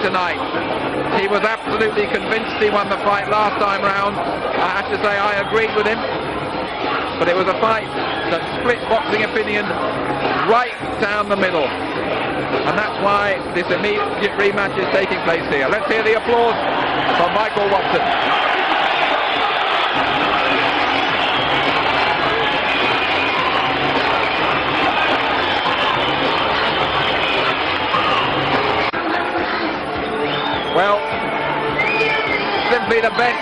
tonight. He was absolutely convinced he won the fight last time round. I have to say I agreed with him. But it was a fight that split boxing opinion right down the middle. And that's why this immediate rematch is taking place here. Let's hear the applause from Michael Watson. Well, simply the best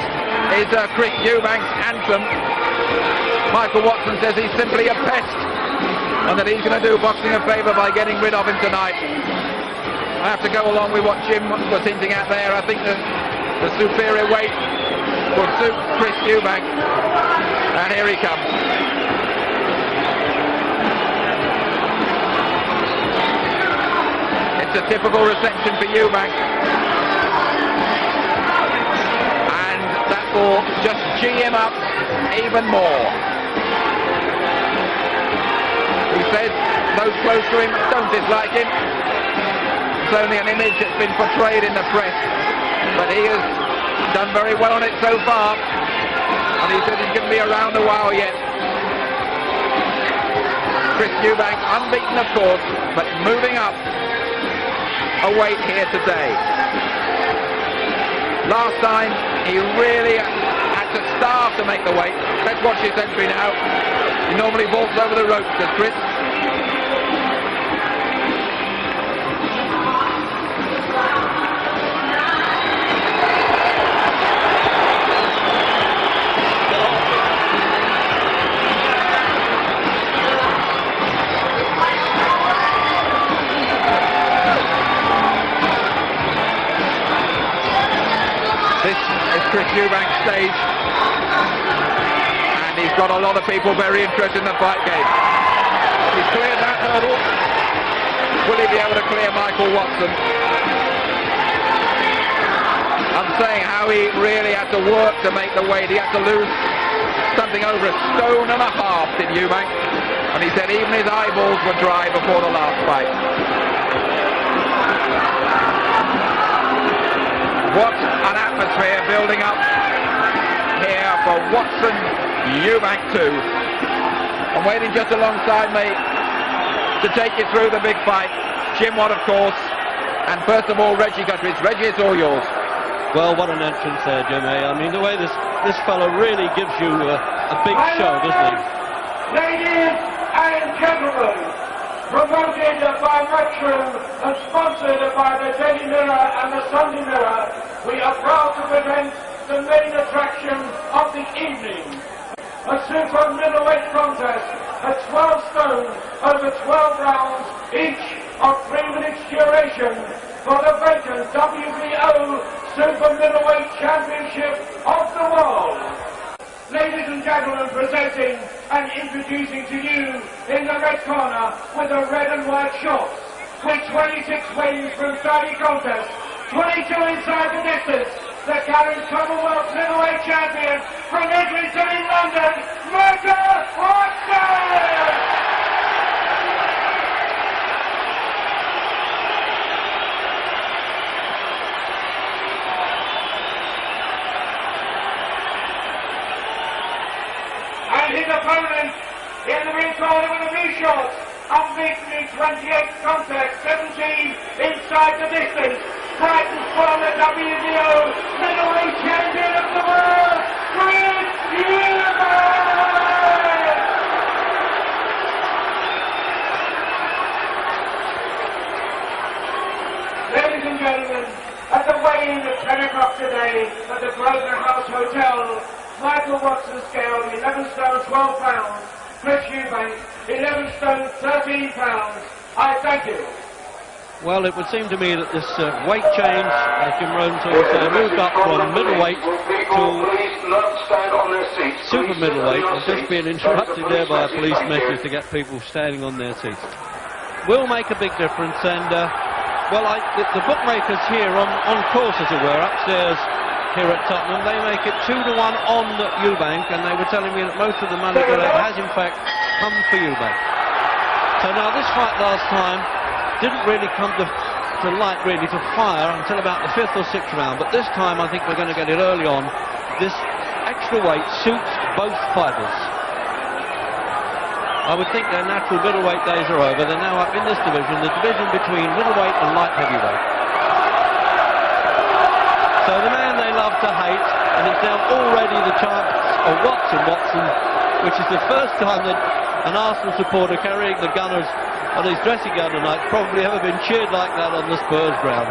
is Chris Eubank's anthem. Michael Watson says he's simply a pest and that he's going to do boxing a favour by getting rid of him tonight. I have to go along with what Jim was hinting at there. I think the superior weight will suit Chris Eubank. And here he comes. It's a typical reception for Eubank. And that will just G him up even more. He says those close to him don't dislike him. It's only an image that's been portrayed in the press, but he has done very well on it so far, and he says he's going to be around a while yet. Chris Eubank, unbeaten of course, but moving up a weight here today. Last time he really had to starve to make the weight. Let's watch his entry now. He normally vaults over the ropes, does Chris? This is Chris Eubank's stage, and he's got a lot of people very interested in the fight game. He's cleared that hurdle. Will he be able to clear Michael Watson? I'm saying how he really had to work to make the weight. He had to lose something over 1.5 stone, did Eubank, and he said even his eyeballs were dry before the last fight. What an atmosphere building up here for Watson Eubank 2. I'm waiting just alongside me to take you through the big fight. Jim Watt, of course, and first of all Reggie Guthridge. Reggie, it's all yours. Well, what an entrance there, Jim. I mean, the way this fellow really gives you a big show, doesn't he? Ladies and gentlemen, promoted by Retro and sponsored by the Daily Mirror and the Sunday Mirror, we are proud to present the main attraction of the evening. A super middleweight contest at 12 stone over 12 rounds, each of 3 minutes duration, for the vacant WBO Super Middleweight Championship of the world. Ladies and gentlemen, presenting and introducing to you in the red corner with the red and white shorts, with 26 wins from 30 contests, 22 inside the distance, the current Commonwealth Middleweight Champion from Islington in London, Michael Watson! And his opponent in the ring corner with the blue shorts, unbeaten in 28 contests, 17 inside the distance, fighting for the WBO Middleweight Champion of the World, Chris Eubank! Ladies and gentlemen, at the weigh-in at 10 o'clock today at the Grosvenor House Hotel, Michael Watson scaled 11 stone 12 pounds, Chris Eubank 11 stone 13 pounds. I thank you. Well, it would seem to me that this weight change, as Jim Rosenthal said, moved up from middleweight to super middleweight, has just been interrupted there by a police message to get people standing on their seats. Will make a big difference, and well, the bookmakers here on course, as it were, upstairs here at Tottenham, they make it 2-1 on Eubank, and they were telling me that most of the money has in fact come for Eubank. So now this fight last time didn't really come to to light really to fire until about the 5th or 6th round, but this time I think we're going to get it early on. This extra weight suits both fighters. I would think their natural middleweight days are over. They're now up in this division, the division between middleweight and light heavyweight. So the man they love to hate, and it's now already the chance of Watson, which is the first time that an Arsenal supporter carrying the Gunners on his dressing gown tonight probably ever been cheered like that on the Spurs ground.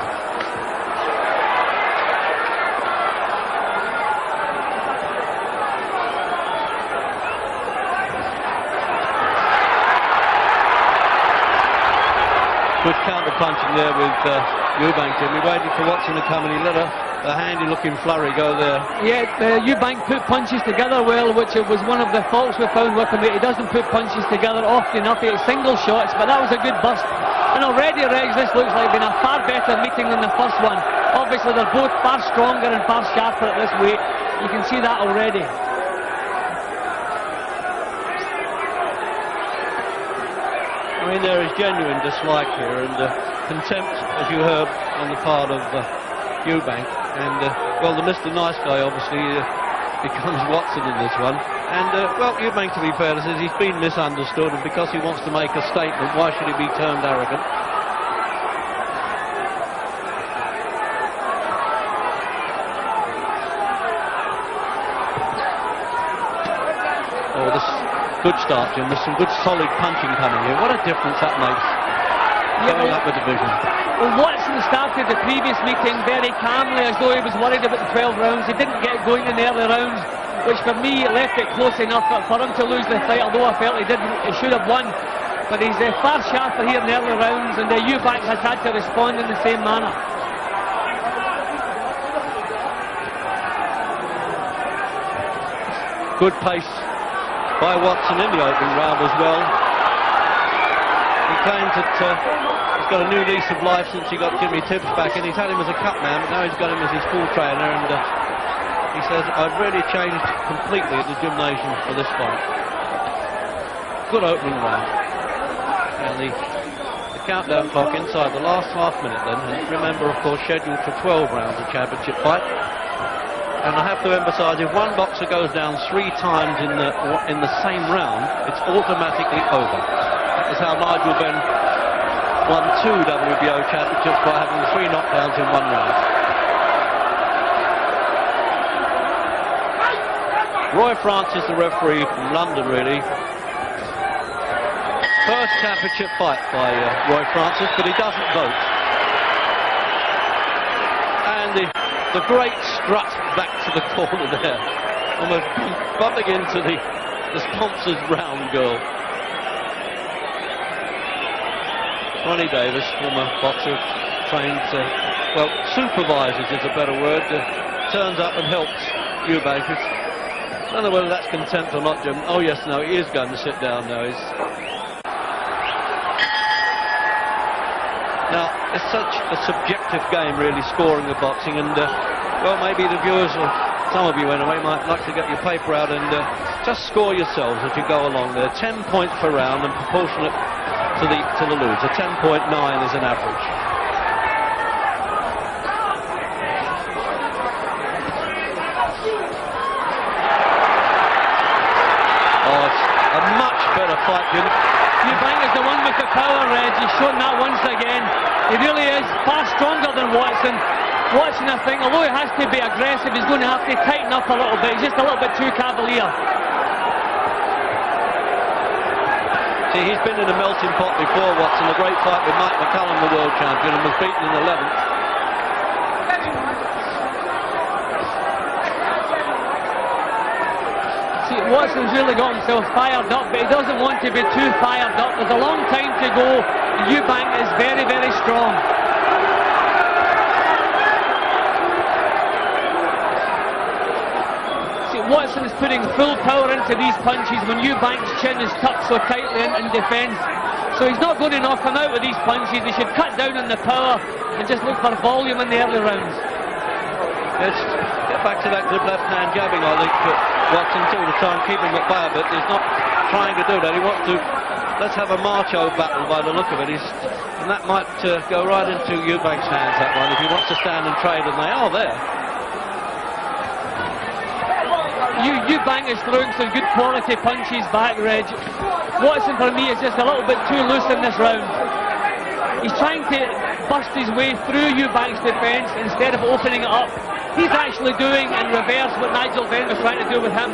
Good counter-punching there with Eubank. We waited for Watson to come and he let a handy-looking flurry go there. Yeah, Eubank put punches together well, which was one of the faults we found with him. He doesn't put punches together often enough. He had single shots, but that was a good burst. And already, Regs, this looks like been a far better meeting than the first one. Obviously, they're both far stronger and far sharper at this weight. You can see that already. I mean, there is genuine dislike here and contempt, as you heard, on the part of Eubank. And, well, the Mr. Nice Guy obviously becomes Watson in this one. And, well, Eubank, to be fair, says he's been misunderstood, and because he wants to make a statement, why should he be termed arrogant? Oh, this good start, Jim. There's some good solid punching coming here. What a difference that makes going up the division. Well, Watson started the previous meeting very calmly, as though he was worried about the 12 rounds. He didn't get going in the early rounds, which for me left it close enough for him to lose the fight, although I felt he should have won. But he's far sharper here in the early rounds, and Eubank has had to respond in the same manner. Good pace by Watson in the opening round as well. He claims that he's got a new lease of life since he got Jimmy Tibbs back, and he's had him as a cut man, but now he's got him as his full trainer, and he says, I've really changed completely at the gymnasium for this fight. Good opening round. And the countdown clock inside the last half minute then, and remember, of course, scheduled for 12 rounds of championship fight. And I have to emphasise, if one boxer goes down 3 times in the same round, it's automatically over. That is how Nigel Benn won 2 WBO championships by having 3 knockdowns in 1 round. Roy Francis, the referee from London, really. First championship fight by Roy Francis, but he doesn't vote. And the great strut back to the corner there, almost bumping into the sponsor's round girl. Ronnie Davis, former boxer, trained, well, supervises is a better word, turns up and helps Eubank. I don't know whether that's contempt or not, Jim. Oh yes, no, he is going to sit down now. Now, it's such a subjective game, really, scoring the boxing, and, well, maybe the viewers, or some of you anyway, might like to get your paper out and just score yourselves as you go along there. 10 points per round and proportionate to the loser. 10.9 is an average. Oh, it's a much better fight, Jim. Eubank is the one with the power, Reg. He's shown that once again. He really is far stronger than Watson. Watson, I think, although he has to be aggressive, he's going to have to tighten up a little bit. He's just a little bit too cavalier. See, he's been in a melting pot before, Watson. A great fight with Mike McCallum, the world champion, and was beaten in the 11th. See, Watson's really got himself fired up, but he doesn't want to be too fired up. There's a long time to go. Eubank is very, very strong. See, Watson is putting full power into these punches when Eubank's chin is tucked so tightly in defence. So he's not going to knock him out with these punches. He should cut down on the power and just look for volume in the early rounds. Let's get back to that good left-hand jabbing, I think, but Watson all the time keeping it by a bit. He's not trying to do that. He wants to, let's have a macho battle by the look of it. He's And that might go right into Eubank's hands, that one, if he wants to stand and trade, and they are there. Eubank is throwing some good quality punches back, Reg. Watson, for me, is just a little bit too loose in this round. He's trying to bust his way through Eubank's defence instead of opening it up. He's actually doing in reverse what Nigel Benn was trying to do with him.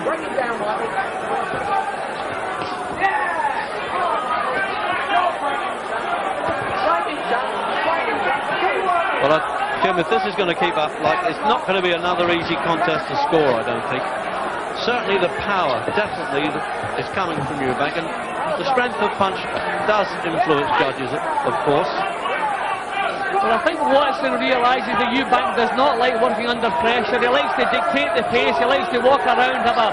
Well, Jim, if this is going to keep up, it's not going to be another easy contest to score, I don't think. Certainly the power, definitely, is coming from Eubank, and the strength of punch does influence judges, of course. Well, I think Watson realises that Eubank does not like working under pressure. He likes to dictate the pace, he likes to walk around, have a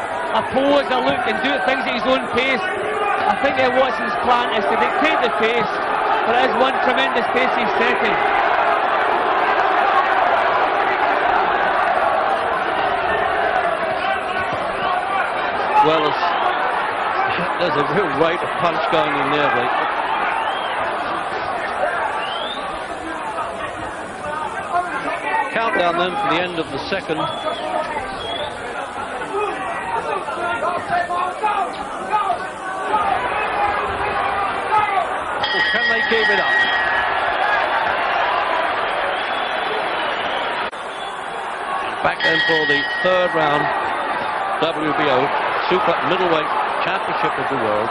pose, a look, and do things at his own pace. I think Watson's plan is to dictate the pace, but it is one tremendous pace he's setting. Well, there's a real rate of punch going in there, Lee. Countdown then for the end of the second. Oh, can they keep it up? Back then for the third round WBO Super Middleweight Championship of the World.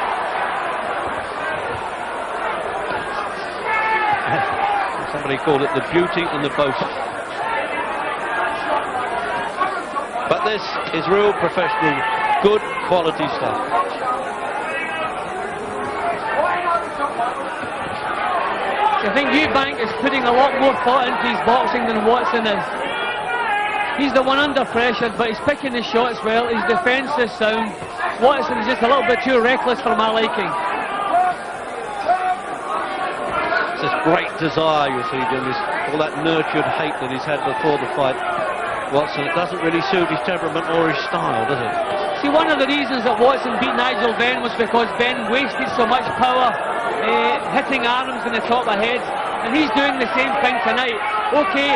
Somebody called it the beauty and the boast. But this is real professional, good quality stuff. I think Eubank is putting a lot more thought into his boxing than Watson is. He's the one under pressure, but he's picking his shots well. His defence is sound. Watson is just a little bit too reckless for my liking. It's this great desire, you see, Jim, all that nurtured hate that he's had before the fight. Watson, it doesn't really suit his temperament or his style, does it? See, one of the reasons that Watson beat Nigel Benn was because Benn wasted so much power hitting arms in the top of heads, and he's doing the same thing tonight. Okay,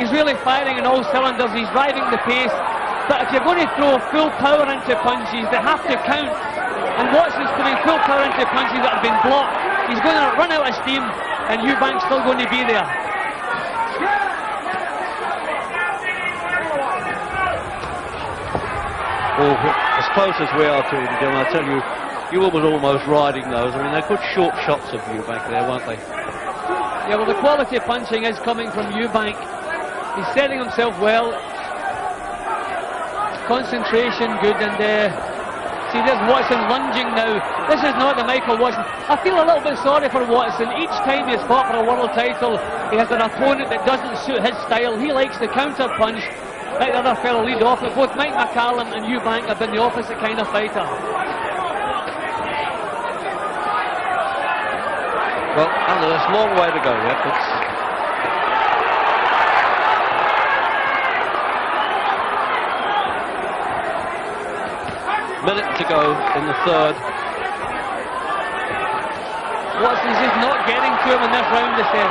he's really firing in all cylinders, he's driving the pace, but if you're going to throw full power into punches, they have to count, and Watson's putting full power into punches that have been blocked. He's going to run out of steam, and Eubank's still going to be there. Well, as close as we are to him, Jim, I tell you, you were almost riding those. I mean, they're good short shots of Eubank there, weren't they? Yeah, well, the quality of punching is coming from Eubank. He's setting himself well. Concentration good, and see, there's Watson lunging now. This is not the Michael Watson. I feel a little bit sorry for Watson. Each time he's fought for a world title, he has an opponent that doesn't suit his style. He likes the counter punch, like the other fellow lead off. But both Mike McCallum and Eubank have been the opposite kind of fighter. Well, there's a long way to go yet. Minute to go in the third. Watson's just not getting to him in this round, they said.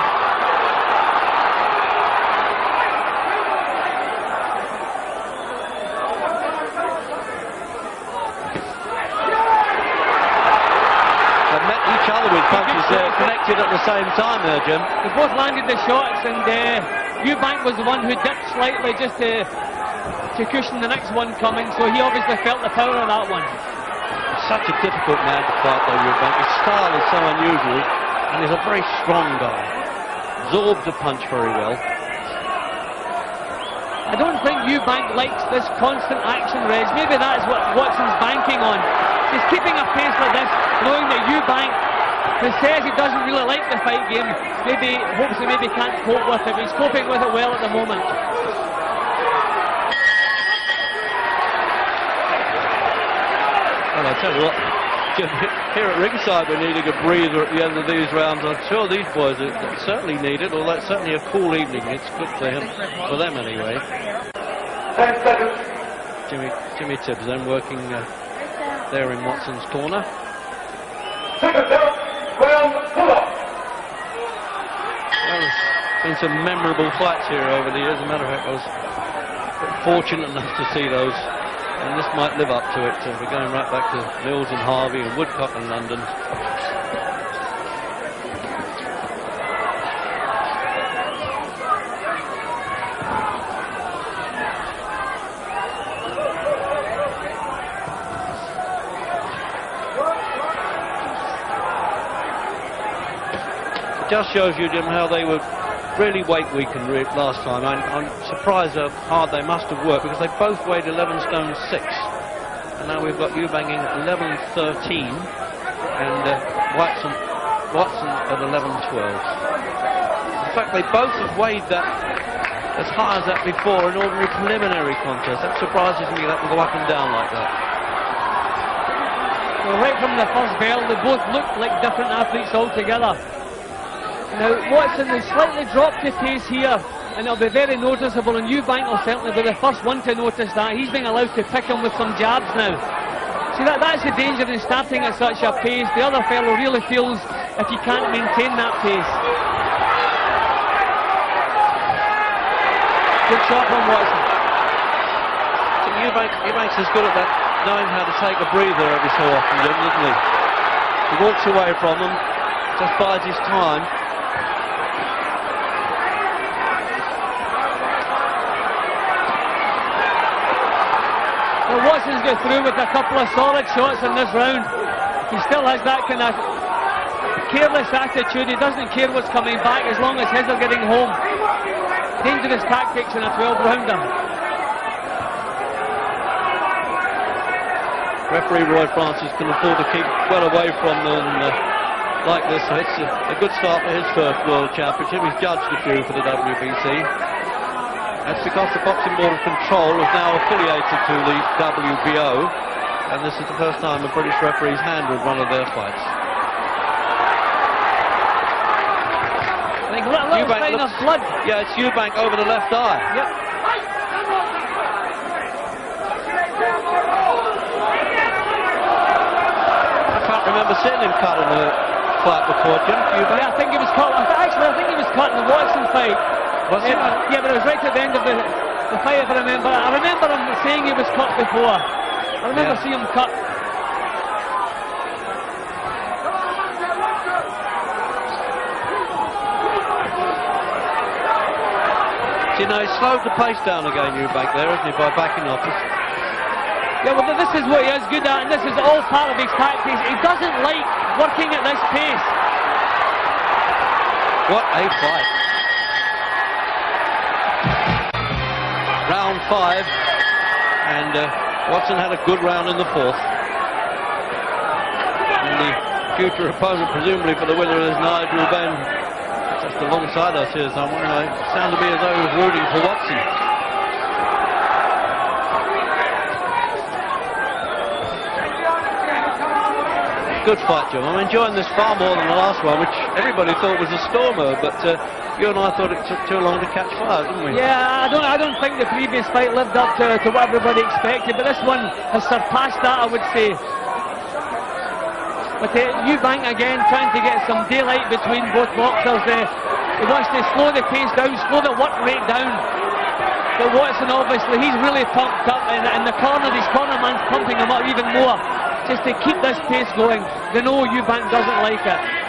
With punches connected at the same time there, Jim. They both landed the shots, and Eubank was the one who dipped slightly just to cushion the next one coming, so he obviously felt the power of that one. Such a difficult man to fight though, Eubank. His style is so unusual, and he's a very strong guy. Absorbed the punch very well. I don't think Eubank likes this constant action, Reg. Maybe that's what Watson's banking on. He's keeping a pace like this, knowing that Eubank, who says he doesn't really like the fight game, hopes he maybe can't cope with it, but he's coping with it well at the moment. Well, I tell you what, Jim, here at ringside we're needing a breather at the end of these rounds. I'm sure these boys certainly need it, although it's certainly a cool evening. It's good for them anyway. 10 seconds. Jimmy Tibbs then working there in Watson's corner. Second down, round pull-up. been some memorable fights here over the years. As a matter of fact, I was fortunate enough to see those, and this might live up to it. We're going right back to Mills and Harvey and Woodcock in London. Just shows you, Jim, how they were really weight weakened last time. I'm surprised how hard they must have worked, because they both weighed 11 stone 6, and now we've got Eubank at 11.13 and Watson at 11.12. In fact, they both have weighed that as high as that before in ordinary preliminary contest. That surprises me that will go up and down like that. Well, right from the first bell, they both looked like different athletes altogether. Now, Watson has slightly dropped the pace here, and it'll be very noticeable, and Eubank will certainly be the first one to notice that. He's being allowed to pick him with some jabs now. See, that's the danger in starting at such a pace. The other fellow really feels if he can't maintain that pace. Good shot from Watson. So Eubank's as good at that, knowing how to take a breather every so often, isn't he? He walks away from them, just buys his time. Well, Watson's got through with a couple of solid shots in this round. He still has that kind of careless attitude. He doesn't care what's coming back as long as his are getting home. Dangerous tactics in a 12-rounder. Referee Roy Francis can afford to keep well away from them like this. So it's a good start for his first World Championship. He's judged a few for the WBC. That's because the Boxing Board of Control is now affiliated to the WBO, and this is the first time a British referee's handled one of their fights. I think a little sign of blood. Yeah, it's Eubank over the left eye. Yep. I can't remember seeing him cut in a fight before, Jim. Eubank? Yeah, I think he was cut. Actually, I think he was cut in the Watson fight. Was it? Yeah, but it was right at the end of the fight, if I remember. I remember him saying he was cut before. I remember seeing him cut. You know, he slowed the pace down again, Eubank, there, isn't he, by backing off. Yeah, well, this is what he is good at, and this is all part of his tactics. He doesn't like working at this pace. What a fight. Round 5, and Watson had a good round in the 4th. And the future opponent, presumably for the winner, is Nigel Benn, just alongside us here somewhere. It sounded to me as though he was rooting for Watson. Good fight, Jim. I'm enjoying this far more than the last one, which everybody thought was a stormer, but you and I thought it took too long to catch fire, didn't we? Yeah, I don't think the previous fight lived up to what everybody expected, but this one has surpassed that, I would say. But Eubank again trying to get some daylight between both boxers. He wants to slow the pace down, slow the work rate down. But Watson, obviously, he's really pumped up in the corner. His corner man's pumping him up even more, just to keep this pace going. They know Eubank doesn't like it.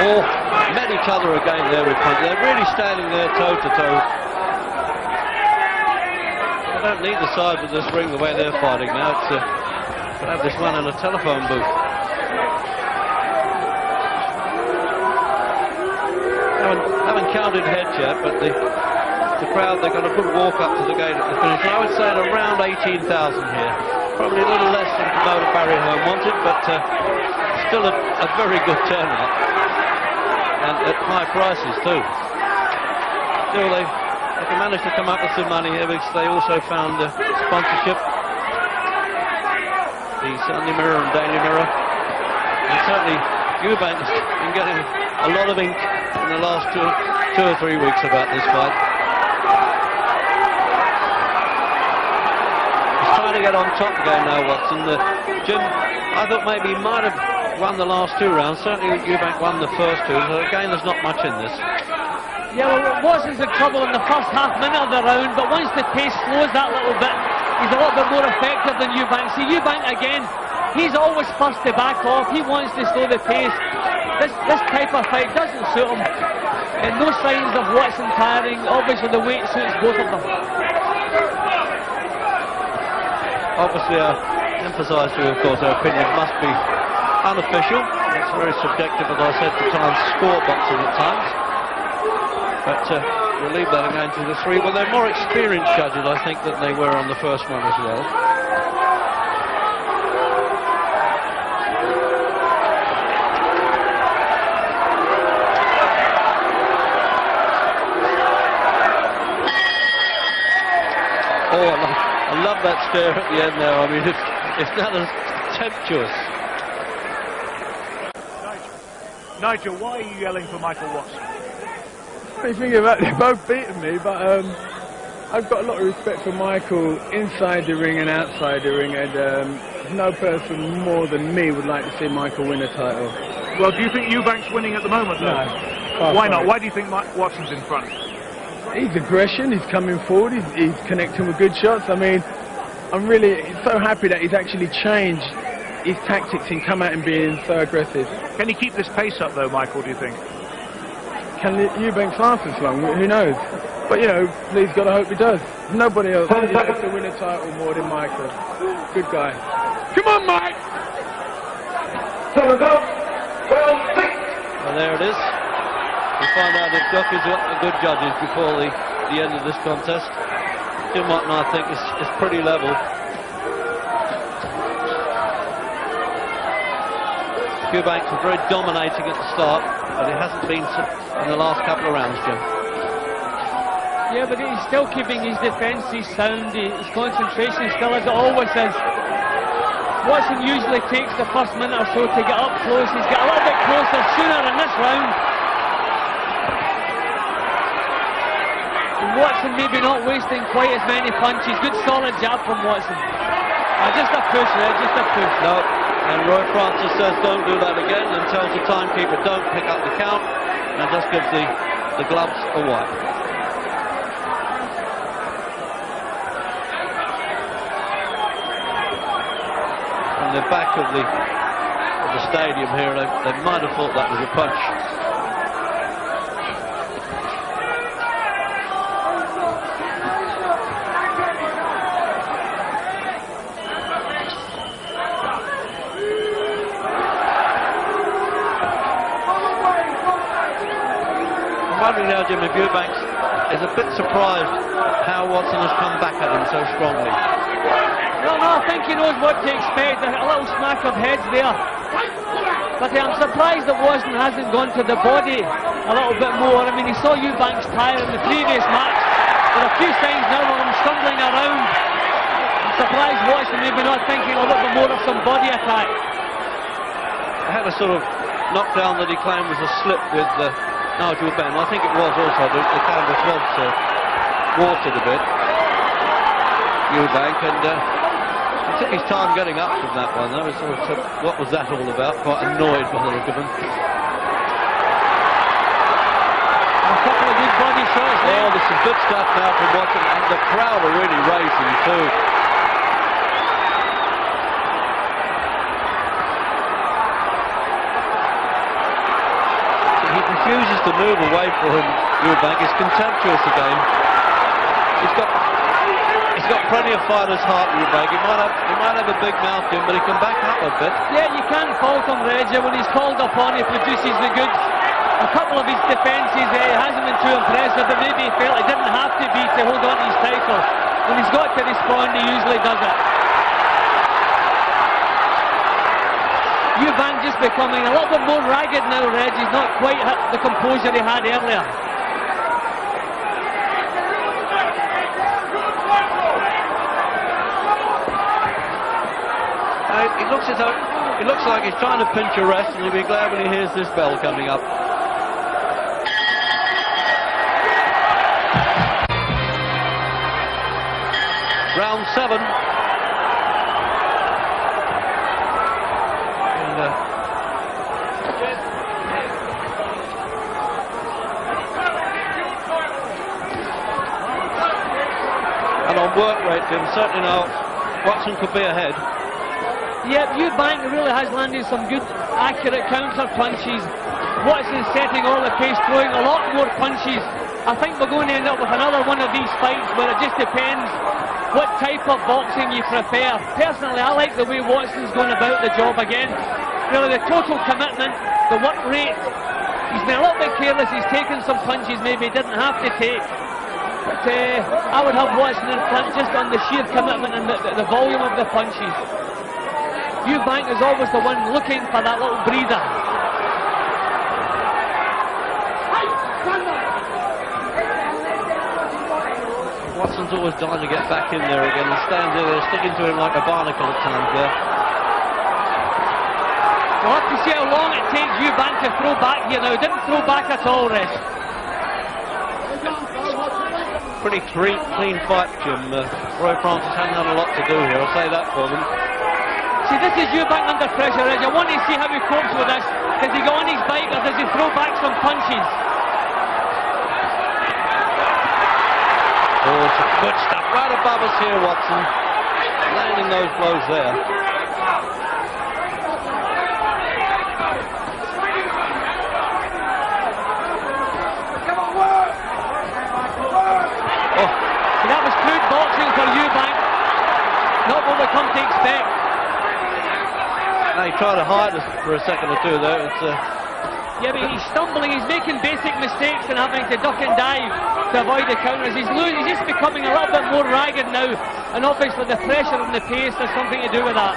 Or met each other again there with punches. They're really standing there toe to toe. I don't need the size of this ring the way they're fighting now. It's to have this one in a telephone booth. Haven't counted heads yet, but the crowd, they've got a good walk up to the gate at the finish. I would say at around 18,000 here. Probably a little less than promoter Barry Home wanted, but still a very good turnout. And at high prices too. Still they can manage to come up with some money here because they also found sponsorship. The Sunday Mirror and Daily Mirror. And certainly Eubank has been getting a lot of ink in the last two or three weeks about this fight. He's trying to get on top again now, Watson. Jim, I thought maybe he might have won the last 2 rounds. Certainly Eubank won the first 2, so again there's not much in this. Yeah, well, Watson's in trouble in the first half minute of the round, but once the pace slows that little bit, he's a little bit more effective than Eubank. See, Eubank again, he's always first to back off. He wants to slow the pace. This type of fight doesn't suit him. And no signs of Watson tiring. Obviously the weight suits both of them. Obviously, emphasise to you, of course, our opinions must be unofficial. It's very subjective, as I said, to try and score boxing at times. But we'll leave that again to the 3. Well, they're more experienced judges, I think, than they were on the first one as well. Oh, I love that stare at the end there. I mean, it's not as temptuous. Nigel, why are you yelling for Michael Watson? What do you think about it? They're both beating me, but I've got a lot of respect for Michael inside the ring and outside the ring, and no person more than me would like to see Michael win a title. Well, do you think Eubank's winning at the moment, though? No. Why not? Why do you think Watson's in front? He's aggression, he's coming forward, he's connecting with good shots. I mean, I'm really so happy that he's actually changed his tactics and come out and being so aggressive. Can he keep this pace up, though, Michael, do you think? Can Eubank last this long? Who knows? But, you know, please God, I hope he does. Nobody else deserves to win a title more than Michael. Good guy. Come on, Mike! Well, there it is. We'll find out if Duck has got the good judges before the end of this contest. Jim Watton, I think, is pretty level. Eubank was very dominating at the start, but it hasn't been in the last couple of rounds, Jim. Yeah, but he's still keeping his defence, his sound, his concentration still as it always is. Watson usually takes the first minute or so to get up close. He's got a little bit closer sooner in this round. And Watson maybe not wasting quite as many punches. Good solid jab from Watson. Just a push there, just a push. No, and Roy Francis says don't do that again and tells the timekeeper don't pick up the count and just gives the gloves a wipe. The back of the stadium here, they might have thought that was a punch. I'm wondering now, Jim, if Eubank is a bit surprised how Watson has come back at him so strongly. No, I think he knows what to expect. A little smack of heads there. But I'm surprised that Watson hasn't gone to the body a little bit more. I mean, he saw Eubanks tire in the previous match. There are a few signs now of him stumbling around. I'm surprised Watson maybe not thinking a little bit more of some body attack. I had a sort of knockdown that he claimed was a slip with Nigel Benn. I think it was also. The canvas was watered a bit. Eubank, and he took his time getting up from that one. That was sort of, what was that all about? Quite annoyed by the look of him. A couple of good body shots there. Oh, there's some good stuff now from Watson, and the crowd are really racing too. He refuses to move away from him, Eubank. He's contemptuous again. He's got plenty of fighter's heart, Eubank. He might have a big mouth to him, but he can back up a bit. Yeah, you can't fault him, Reggie. When he's called upon, he produces the goods. A couple of his defences hasn't been too impressive, but maybe he felt he didn't have to be to hold on to his title. When he's got to respond, he usually does it. Eubank just becoming a little bit more ragged now, Reggie. He's not quite the composure he had earlier. It looks like he's trying to pinch a rest, and he'll be glad when he hears this bell coming up. 7. And on work rate, Jim, certainly now Watson could be ahead. Yep, Eubank really has landed some good, accurate counter punches. Watson setting all the pace, throwing a lot more punches. I think we're going to end up with another one of these fights where it just depends what type of boxing you prefer. Personally, I like the way Watson's going about the job again. Really, the total commitment, the work rate. He's been a little bit careless. He's taken some punches maybe he didn't have to take. But I would have Watson in front just on the sheer commitment and the volume of the punches. Eubank is always the one looking for that little breather. Watson's always dying to get back in there again and stands there sticking to him like a barnacle at times there. We'll have to see how long it takes Eubank to throw back here now. Didn't throw back at all, Reg. Pretty clean fight, Jim. Roy Francis hasn't had a lot to do here, I'll say that for them. See, this is Eubank under pressure, Reg. I want to see how he copes with this. Does he go on his bike or does he throw back some punches? Oh, some good stuff right above us here, Watson. Landing those blows there. Oh, so that was crude boxing for Eubank. Not what we come to expect. Now he tried to hide us for a second or two there. Yeah, but he's stumbling, he's making basic mistakes and having to duck and dive to avoid the counters. He's just becoming a little bit more ragged now, and obviously the pressure and the pace has something to do with that.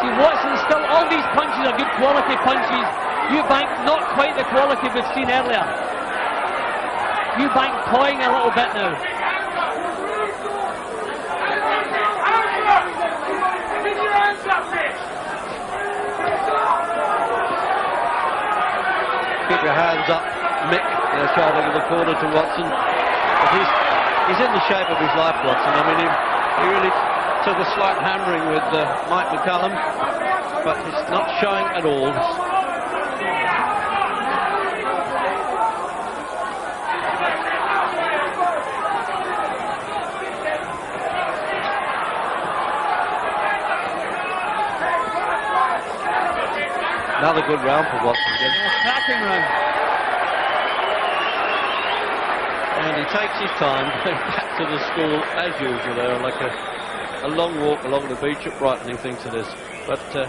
See, Watson still, all these punches are good quality punches. Eubank not quite the quality we've seen earlier. Eubank toying a little bit now. Keep your hands up, Mick. They're shouting in the corner to Watson. But he's in the shape of his life, Watson. I mean, he really took a slight hammering with Mike McCallum, but it's not showing at all. Another good round for Watson again. Cracking round. And he takes his time going back to the school as usual there, like a long walk along the beach at Brighton, he thinks it is. But I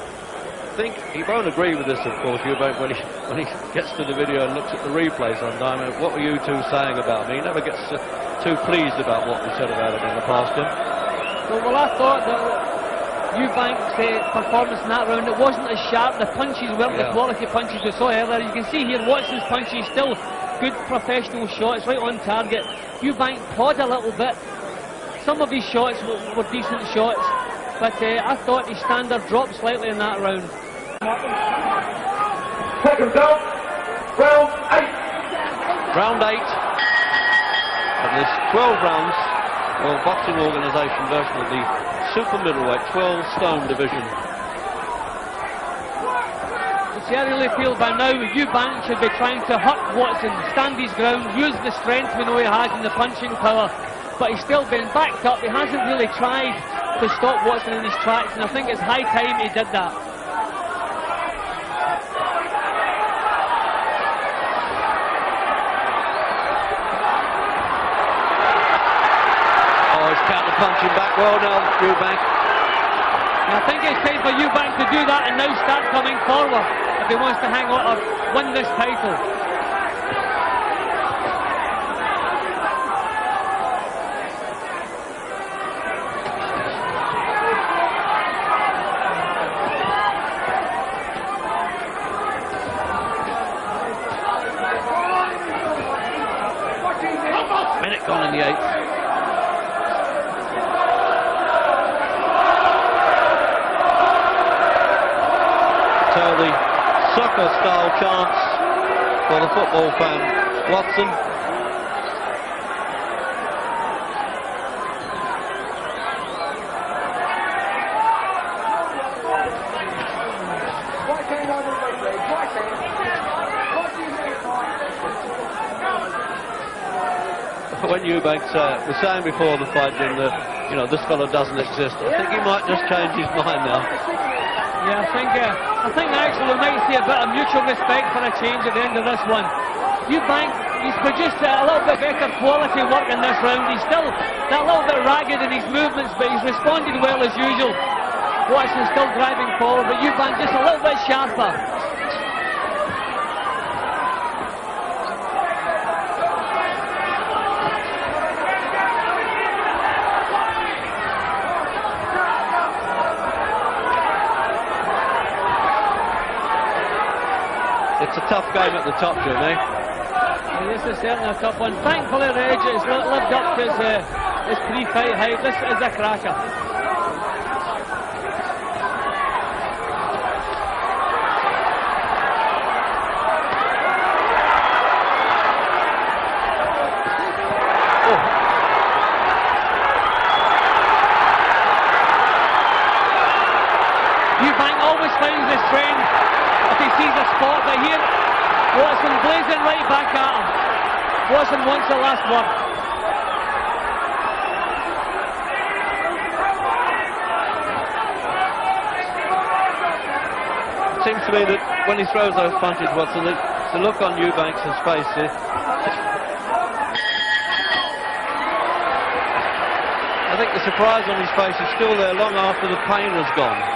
think he won't agree with this, of course, Eubank, when he gets to the video and looks at the replay sometime. What were you two saying about me? He never gets too pleased about what we said about him in the past, Jim. Well, I thought that Eubank's performance in that round, it wasn't as sharp. The punches weren't the quality punches we saw earlier. You can see here Watson's punches still good professional shots, right on target. Eubank pawed a little bit. Some of his shots were decent shots, but I thought his standard dropped slightly in that round. Second down, round 8. Round 8 of this 12 rounds World Boxing Organisation version of the super middleweight 12-stone division. See, I really feel by now Eubank should be trying to hurt Watson, stand his ground, use the strength we know he has in the punching power, but he's still been backed up. He hasn't really tried to stop Watson in his tracks, and I think it's high time he did that. Oh, he's counter-punching back well now, Eubank. And I think it's time for Eubank to do that and now start coming forward if he wants to hang on or win this title. Minute gone in the 8th. So the soccer-style chants for the football fan, Watson. When Eubank was saying before the fight, Jim, that this fellow doesn't exist, I think he might just change his mind now. Yeah, I think actually we might see a bit of mutual respect for a change at the end of this one. Eubank, he's produced a little bit better quality work in this round. He's still a little bit ragged in his movements, but he's responded well as usual. Watson's still driving forward, but Eubank just a little bit sharper. It's a tough game at the top, Jim, eh? This is certainly a tough one. Thankfully, Reg has lived up to his pre-fight hype. This is a cracker. Eubank always finds his strength if he sees a spot, but here Watson blazing right back at him. Watson wants the last word. It seems to me that when he throws those punches, Watson, the look on Eubank's face is... I think the surprise on his face is still there long after the pain has gone.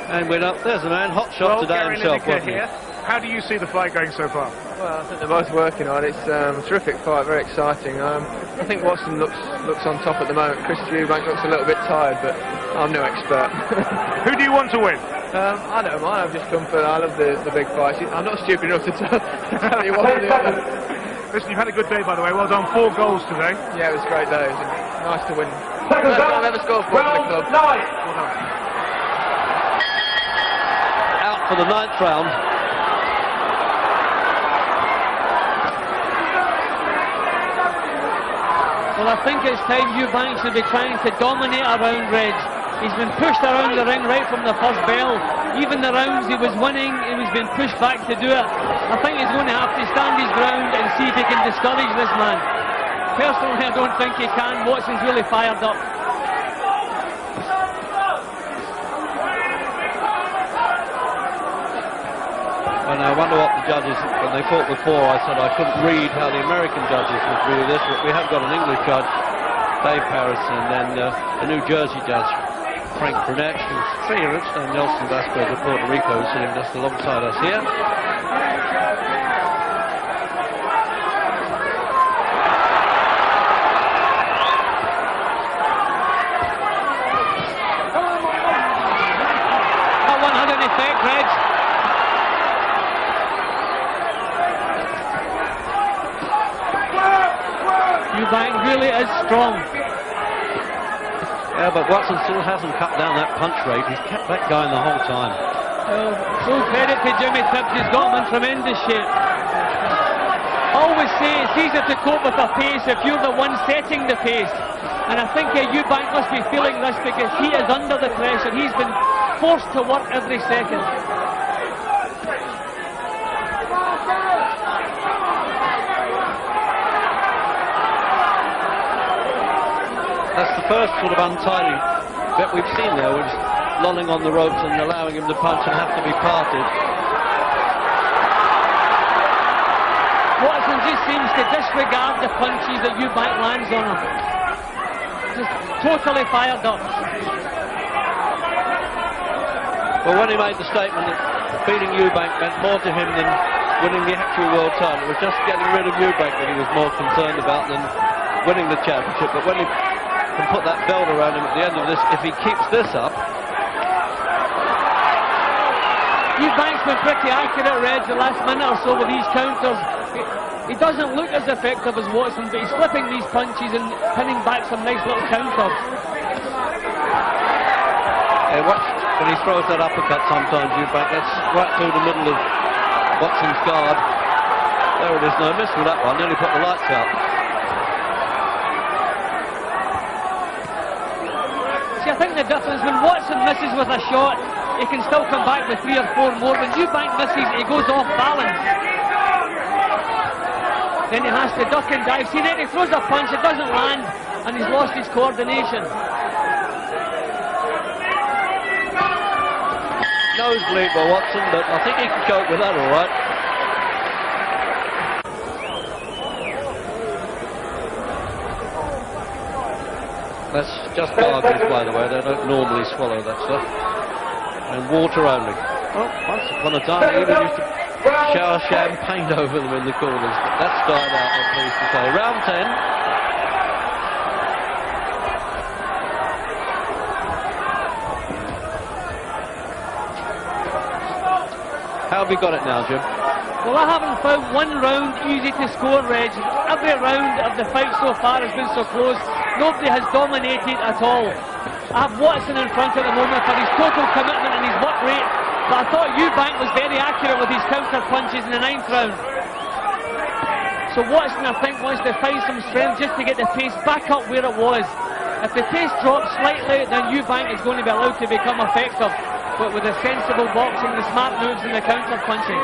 And we're up, there's the man, hot shot today himself, wasn't he? How do you see the fight going so far? Well, I think they're both working on it. It's a terrific fight, very exciting. I think Watson looks on top at the moment. Chris Eubank looks a little bit tired, but I'm no expert. Who do you want to win? I don't mind, I've just come for, I love the big fights. I'm not stupid enough to tell you what to do. Listen, you've had a good day, by the way. Well done, 4 goals today. Yeah, it was a great day. It was nice to win. First time I've ever scored for the club. Out for the 9th round. Well, I think it's time Eubank should be trying to dominate around Reg. He's been pushed around the ring right from the first bell. Even the rounds he was winning, he was being pushed back to do it. I think he's going to have to stand his ground and see if he can discourage this man. Personally, I don't think he can. Watson's really fired up. And I wonder what the judges, when they fought before, I said I couldn't read how the American judges would view this, but we have got an English judge, Dave Harris, and then a New Jersey judge, Frank Brunette, who's here, and Nelson Vasquez of Puerto Rico, sitting just alongside us here. That one had an effect, Reg. Eubank really is strong. Yeah, but Watson still hasn't cut down that punch rate. He's kept that going the whole time. Well, full credit to Jimmy Tibbs. He's got him in tremendous shape. Always say it's easier to cope with a pace if you're the one setting the pace. And I think Eubank must be feeling this because he is under the pressure. He's been forced to work every second. That's the first sort of untidy bit we've seen there, which is lolling on the ropes and allowing him to punch and have to be parted. Watson just seems to disregard the punches that Eubank lands on him. Just totally fired up. Well, when he made the statement that beating Eubank meant more to him than winning the actual world title, it was just getting rid of Eubank that he was more concerned about than winning the championship. But when he can put that belt around him at the end of this, if he keeps this up. Eubank's been pretty accurate, Reg, the last minute or so with these counters. He doesn't look as effective as Watson, but he's flipping these punches and pinning back some nice little counters. Yeah, watch when he throws that uppercut sometimes, Eubank, that's right through the middle of Watson's guard. There it is, no miss with that one, nearly put the lights out. See, I think the difference when Watson misses with a shot, he can still come back with 3 or 4 more. When Eubank misses, he goes off balance. Then he has to duck and dive. See, then he throws a punch, it doesn't land, and he's lost his coordination. Nosebleed by Watson, but I think he can cope with that all right. That's just bargains, by the way. They don't normally swallow that stuff. And water only. Well, once upon a time, they even used to shower champagne over them in the corners. But that's died out, I'm pleased to say. Round 10. How have you got it now, Jim? Well, I haven't found one round easy to score, Reg. Every round of the fight so far has been so close. Nobody has dominated at all. I have Watson in front at the moment for his total commitment and his work rate, but I thought Eubank was very accurate with his counter punches in the 9th round. So Watson, I think, wants to find some strength just to get the pace back up where it was. If the pace drops slightly, then Eubank is going to be allowed to become effective, but with the sensible boxing, the smart moves and the counter punching.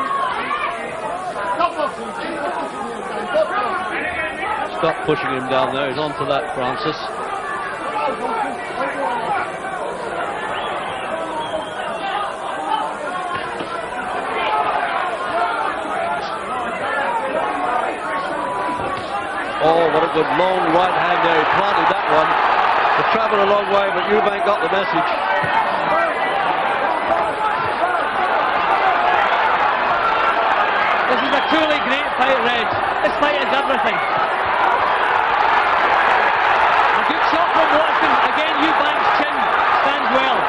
Stop pushing him down there. He's on to that, Francis. Oh, what a good long right hand there. He planted that one. It travelled a long way, but Eubank got the message. This is a truly great fight, Reg. This fight is everything. A good shot from Watson. Again, Eubank's chin stands well.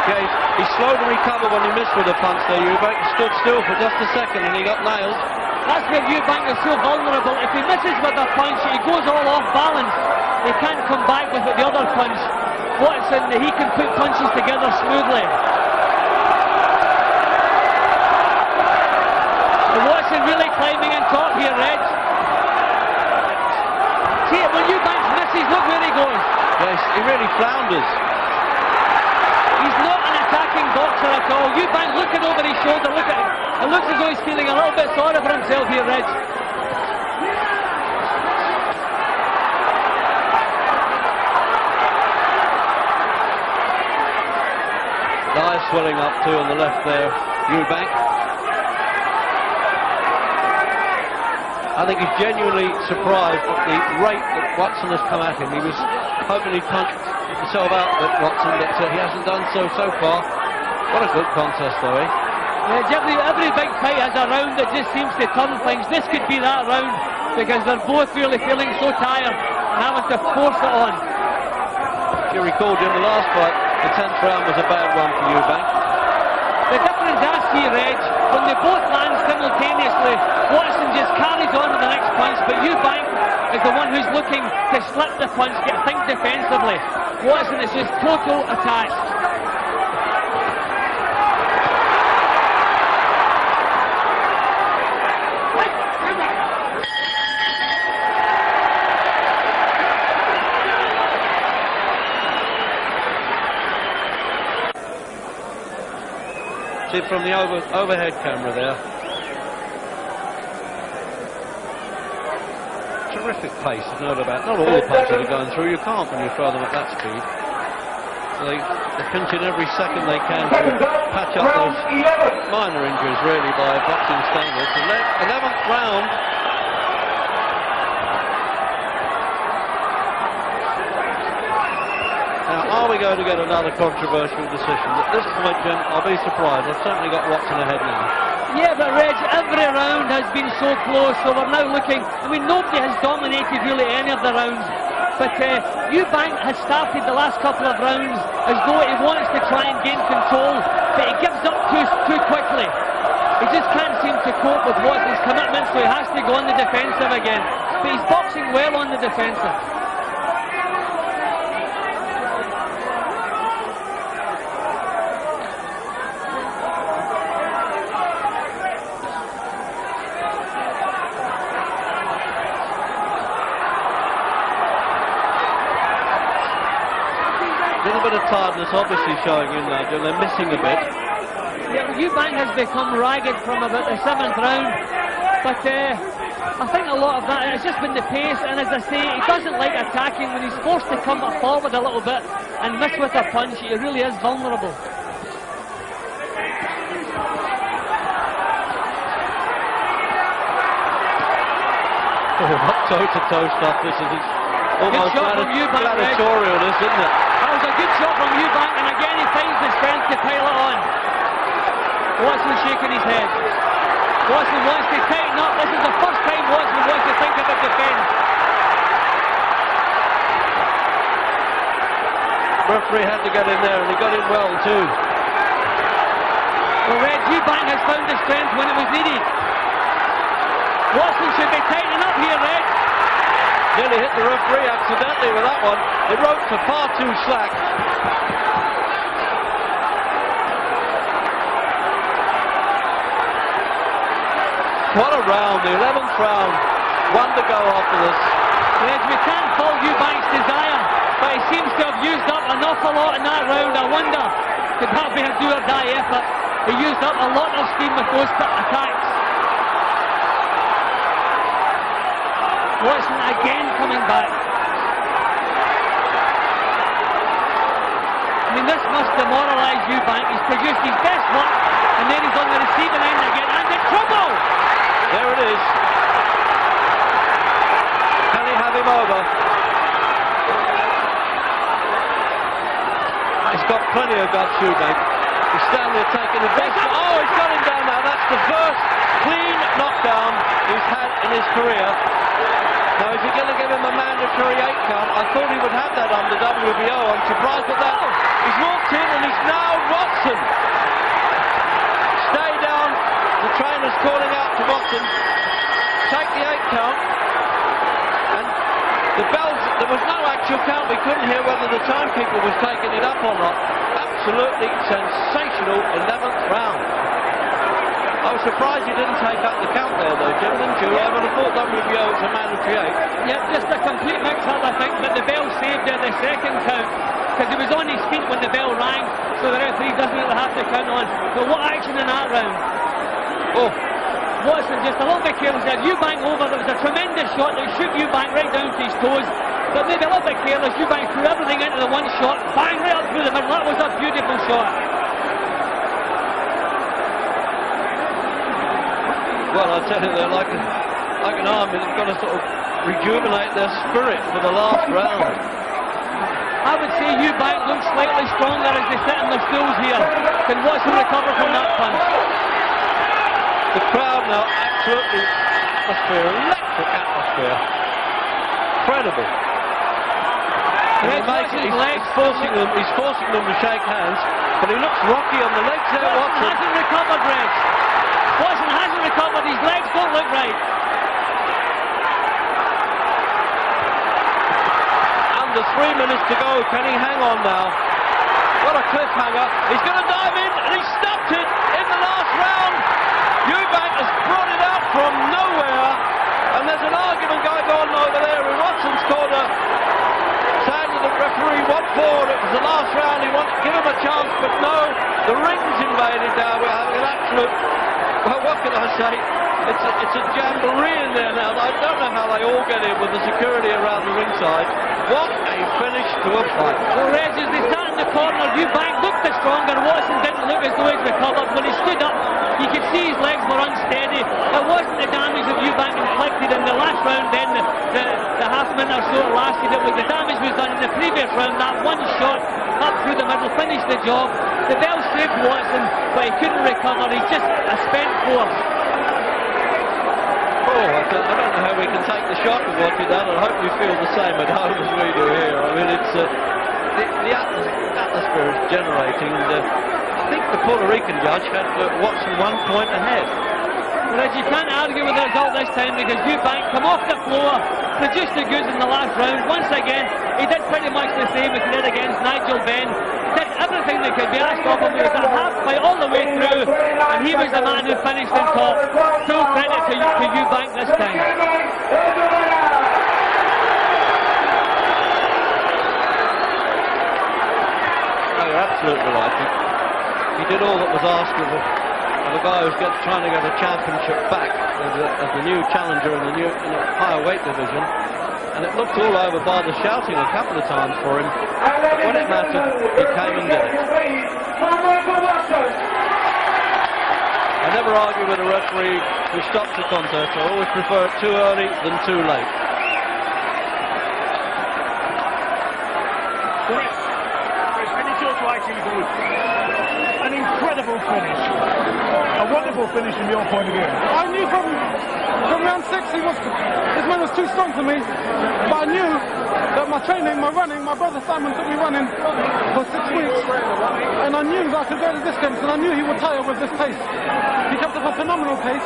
Yeah, he slowed to recover when he missed with a punch there, Eubank. He stood still for just a second and he got nailed. That's where Eubank is so vulnerable. If he misses with a punch, he goes all off balance. He can't come back with the other punch. Watson, he can put punches together smoothly. Watson really climbing on top here, Reg. See it, when Eubank misses, look where he goes. Yes, he really flounders. He's not an attacking boxer at all. Eubank looking over his shoulder, look at it. It looks as though he's feeling a little bit sorry for himself here, Reg. The eye swelling up too on the left there, Eubank. I think he's genuinely surprised at the rate that Watson has come at him. He was hoping he'd punch himself out at Watson, but he hasn't done so far. What a good contest, though, eh? Yeah, every big fight has a round that just seems to turn things. This could be that round because they're both really feeling so tired and having to force it on. If you recall, Jim, the last fight, the 10th round was a bad one for Eubank. The difference I see, Reg, when they both land simultaneously, Watson just carries on to the next punch, but Eubank is the one who's looking to slip the punch, think defensively. Watson is just total attack. See from the overhead camera there. Terrific pace, no doubt about. Not all the punches are going through. You can't when you throw them at that speed. They're pinching every second they can to patch up those minor injuries, really, by boxing standards. 11th round. Now, are we going to get another controversial decision? At this point, Jim, I'll be surprised. I've certainly got Watson ahead now. Yeah, but Reg, every round has been so close, so we're now looking. I mean, nobody has dominated really any of the rounds, but Eubank has started the last couple of rounds as though he wants to try and gain control, but he gives up too quickly. He just can't seem to cope with Watson's commitment, so he has to go on the defensive again. But he's boxing well on the defensive. tiredness obviously showing in Nigel. They're missing a bit. Yeah, Eubank has become ragged from about the 7th round, but I think a lot of that has just been the pace, and as I say, he doesn't like attacking. When he's forced to come forward a little bit and miss with a punch, he really is vulnerable. Oh, what toe-to-toe stuff this is. It's almost gladiatorial, this, isn't it? That was a good shot from Eubank, and again he finds the strength to pile it on. Watson shaking his head. Watson wants to tighten up. This is the first time Watson wants to think about defence. Referee had to get in there, and he got in well too. Well, Red, Eubank has found the strength when it was needed. Watson should be tightening up here, Red. Nearly hit the referee accidentally with that one. The ropes are far too slack. What a round, the 11th round. One to go after this. Red, we can't fault Eubank's desire, but he seems to have used up an awful lot in that round. I wonder, could that be a do-or-die effort? He used up a lot of steam with those attacks. Watson again coming back. I mean, this must demoralise Eubank. He's produced his best work, and then he's on the receiving end again, and in trouble! There it is. Can he have him over? He's got plenty of guts, Eubank. He's standing there taking the best. Oh, he's got him down now. That's the first clean knockdown he's had in his career. Now, is he going to give him a mandatory 8 count? I thought he would have that under WBO. I'm surprised at that. He's walked in and he's now Watson. Stay down. The trainer's calling out to Watson. Take the 8 count. And the bells, there was no actual count. We couldn't hear whether the timekeeper was taking it up or not. Absolutely sensational 11th round. I was surprised he didn't take up the count there though, Jim, didn't you? I would have thought WBO was a mandatory 8. Yep, just a complete mix-up, I think, but the bell saved the second count, because he was on his feet when the bell rang, so the referee doesn't really have to count on. But what action in that round? Oh, Watson just a little bit careless there. Eubank over, there was a tremendous shot that shook Eubank right down to his toes, but maybe a little bit careless. Eubank threw everything into the one shot, bang, right up through the middle. That was a beautiful shot. Well, I tell you, they're like an army that's got to sort of rejuvenate their spirit for the last round. I would say Eubank looks slightly stronger as they sit in their stools here. Can Watson recover from that punch? The crowd now, absolutely atmosphere, electric atmosphere. Incredible. He's forcing them to shake hands, but he looks rocky on the legs there, Watson. Hasn't recovered, Reg. Watson hasn't recovered, his legs don't look right. Under 3 minutes to go, can he hang on now? What a cliffhanger. He's going to dive in, and he stopped it in the last round. Eubank has brought it out from nowhere, and there's an argument going on over there in Watson's corner, saying to the referee, what for? It was the last round, he wanted to give him a chance, but no, the ring's invaded now. We're having an absolute... Well, what can I say? It's a jamboree in there now. I don't know how they all get in with the security around the ringside. What a finish to a fight. Well, Reg, as they sat in the corner, Eubank looked the stronger. Watson didn't look as though he'd recovered. When he stood up, you could see his legs were unsteady. It wasn't the damage that Eubank inflicted in the last round, then the half minute or so it lasted. It was the damage was done in the previous round. That one shot up through the middle finished the job. The bell saved Watson, but he couldn't recover. He's just a spent force. Oh, I don't know how we can take the shock of watching that. I hope you feel the same at home as we do here. I mean, it's the atmosphere is generating, and I think the Puerto Rican judge had Watson 1 point ahead. Reg, you can't argue with the result this time, because Eubank come off the floor, produced the goods in the last round. Once again, he did pretty much the same as he did against Nigel Benn. Did everything that could be asked of him. He was a half fight all the way through, and he was the man who finished on top. Full credit to Eubank this time. you're absolutely right. He did all that was asked of a guy who's trying to get a championship back as the new challenger in the higher weight division. And it looked all over by the shouting a couple of times for him. But when it mattered, he came and did it. I never argue with a referee who stops a contest. I always prefer it too early than too late. Any sort of ITV, an incredible finish. A wonderful finish from your point of view. I knew from round 6 his man was too strong for me, but I knew that my training, my running, my brother Simon took me running for 6 weeks, and I knew that I could go the distance, and I knew he would tire with this pace. He kept up a phenomenal pace.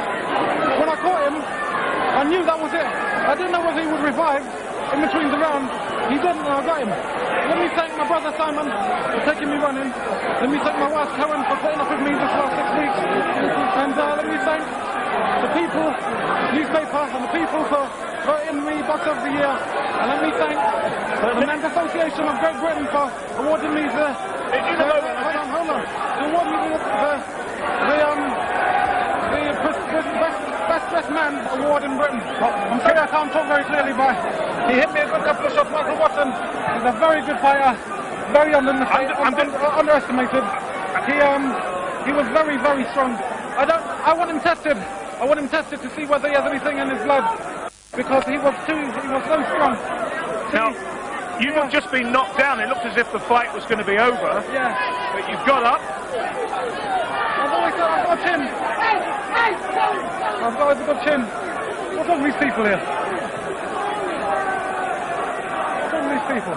When I caught him, I knew that was it. I didn't know whether he would revive in between the round. He didn't, and I got him. Let me thank my brother Simon for taking me running. Let me thank my wife Karen for putting up with me this last 6 weeks. And let me thank the people, newspaper, and the people for voting me Box of the Year. And let me thank the Men's Association of Great Britain for awarding me the hold on. To award me the best man award in Britain. I'm sorry I can't talk very clearly, but he hit me a good couple of shots. Michael Watson is a very good fighter, very underestimated. He was very, very strong. I want him tested. I want him tested to see whether he has anything in his blood, because he was so strong. Now, you've just been knocked down. It looked as if the fight was going to be over. Yeah. But you've got up. I've always said I've got a chin. I've got a good chin. What's wrong with these people here? What's wrong with these people?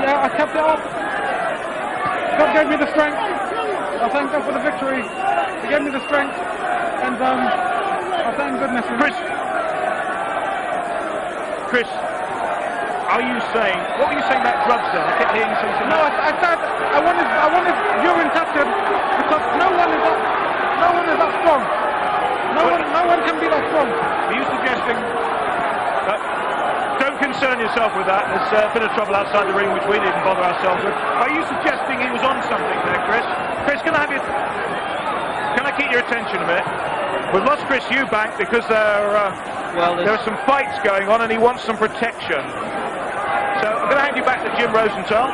Yeah, I kept it up. God gave me the strength. I thank God for the victory. He gave me the strength, and I thank goodness. Chris, are you saying, what were you saying about drugs then? I kept hearing something. No, I said I wanted urine tested, because no one is that strong. No one can be that strong. Are you suggesting that, don't concern yourself with that, there's a bit of trouble outside the ring which we didn't bother ourselves with. Are you suggesting he was on something there, Chris? Chris, can I keep your attention a minute? We've lost Chris Eubank because there are some fights going on and he wants some protection. So I'm going to hand you back to Jim Rosenthal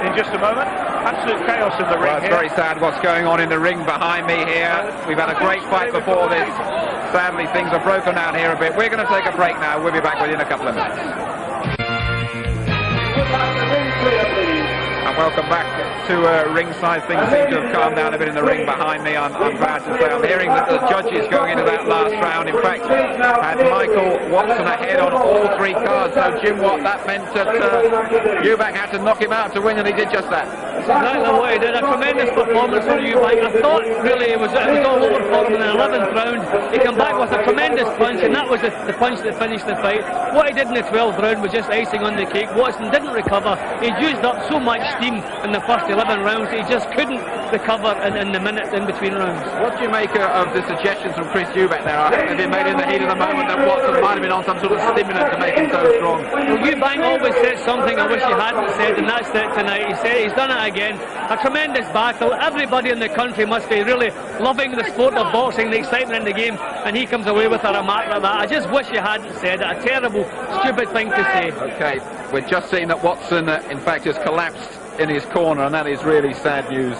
in just a moment. Absolute chaos in the ring. Well, it's very sad what's going on in the ring behind me here. We've had a great fight before this. Sadly, things are broken down here a bit. We're going to take a break now. We'll be back within a couple of minutes. And welcome back to ringside. Things seem to have calmed down a bit in the ring behind me. I'm glad to say I'm hearing that the judges going into that last round, in fact, had Michael Watson ahead on all 3 cards. So Jim Watt, that meant that Eubank had to knock him out to win, and he did just that. Exactly what he did. A tremendous performance from Eubank. I thought really it was all over for him in the 11th round. He came back with a tremendous punch, and that was the punch that finished the fight. What he did in the 12th round was just icing on the cake. Watson didn't recover. He used up so much steam in the first 11 rounds, he just couldn't recover in the minutes in between rounds. What do you make of the suggestions from Chris Eubank there? I think they've been made in the heat of the moment that Watson might have been on some sort of stimulant to make him so strong. Well, Eubank always said something I wish he hadn't said, and that's it tonight. He said he's done it again. A tremendous battle. Everybody in the country must be really loving the sport of boxing, the excitement in the game, and he comes away with a remark like that. I just wish he hadn't said it. A terrible, stupid thing to say. Okay, we're just seeing that Watson, in fact, has collapsed in his corner, and that is really sad news.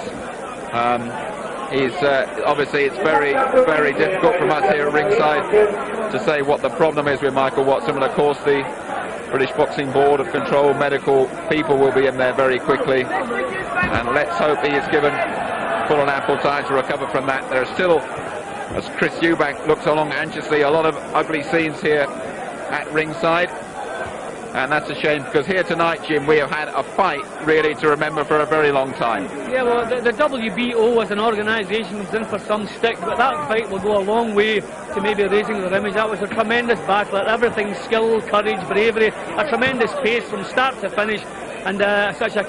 Obviously it's very, very difficult from us here at ringside to say what the problem is with Michael Watson, but of course the British Boxing Board of Control medical people will be in there very quickly, and let's hope he is given full and ample time to recover from that. There are still, as Chris Eubank looks along anxiously, a lot of ugly scenes here at ringside. And that's a shame, because here tonight, Jim, we have had a fight really to remember for a very long time. Yeah, well, the WBO as an organisation was in for some stick, but that fight will go a long way to maybe raising their image. That was a tremendous battle. Everything, skill, courage, bravery, a tremendous pace from start to finish, and such a